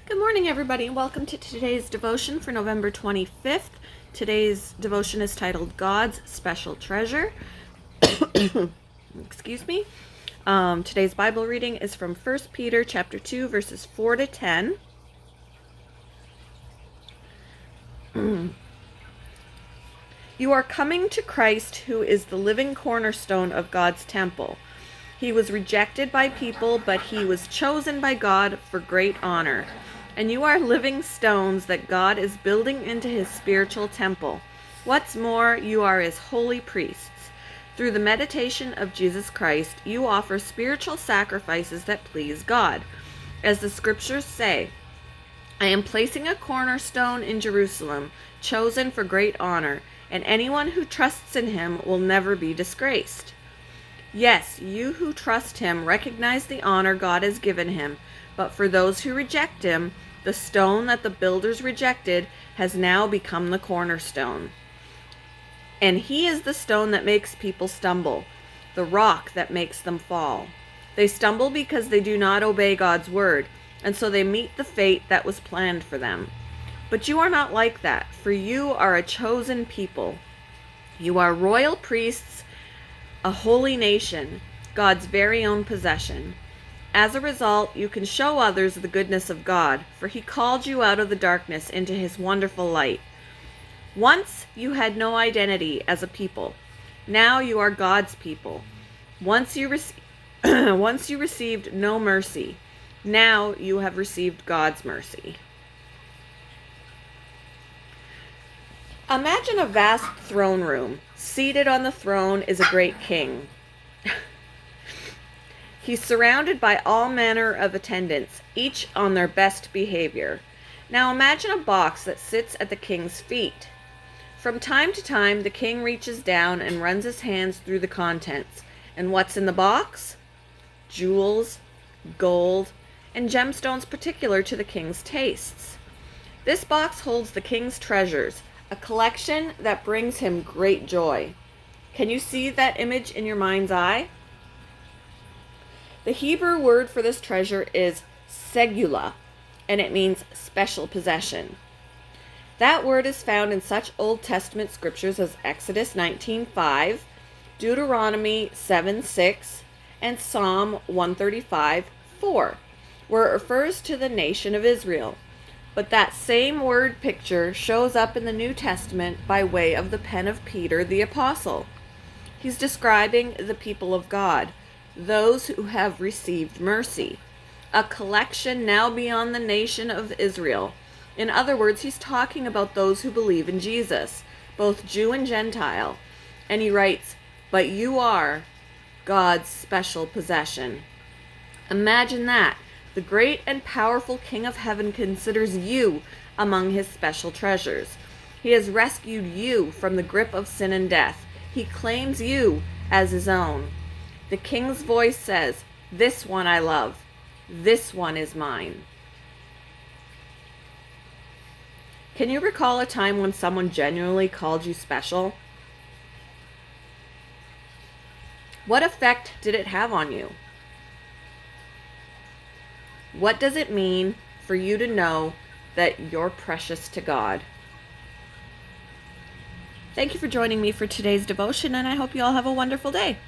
Good morning, everybody, and welcome to today's devotion for November 25th. Today's devotion is titled God's Special Treasure. Excuse me. Today's Bible reading is from 1 Peter chapter 2, verses 4 to 10. You are coming to Christ, who is the living cornerstone of God's temple. He was rejected by people, but he was chosen by God for great honor. And you are living stones that God is building into his spiritual temple. What's more, you are his holy priests. Through the meditation of Jesus Christ, you offer spiritual sacrifices that please God. As the scriptures say, I am placing a cornerstone in Jerusalem, chosen for great honor, and anyone who trusts in him will never be disgraced. Yes, you who trust him recognize the honor God has given him, but for those who reject him, the stone that the builders rejected has now become the cornerstone. And he is the stone that makes people stumble, the rock that makes them fall. They stumble because they do not obey God's word, and so they meet the fate that was planned for them. But you are not like that, for you are a chosen people. You are royal priests, a holy nation, God's very own possession. As a result, you can show others the goodness of God, for he called you out of the darkness into his wonderful light. Once you had no identity as a people. Now you are God's people. Once you received no mercy. Now you have received God's mercy. Imagine a vast throne room. Seated on the throne is a great king. He's surrounded by all manner of attendants, each on their best behavior. Now imagine a box that sits at the king's feet. From time to time, the king reaches down and runs his hands through the contents. And what's in the box? Jewels, gold, and gemstones particular to the king's tastes. This box holds the king's treasures, a collection that brings him great joy. Can you see that image in your mind's eye? The Hebrew word for this treasure is segula, and it means special possession. That word is found in such Old Testament scriptures as Exodus 19:5, Deuteronomy 7:6, and Psalm 135:4, where it refers to the nation of Israel. But that same word picture shows up in the New Testament by way of the pen of Peter the Apostle. He's describing the people of God, those who have received mercy, a collection now beyond the nation of Israel. In other words, he's talking about those who believe in Jesus, both Jew and Gentile. And he writes, but you are God's special possession. Imagine that. The great and powerful King of Heaven considers you among his special treasures. He has rescued you from the grip of sin and death. He claims you as his own. The king's voice says, this one I love. This one is mine. Can you recall a time when someone genuinely called you special? What effect did it have on you? What does it mean for you to know that you're precious to God? Thank you for joining me for today's devotion, and I hope you all have a wonderful day.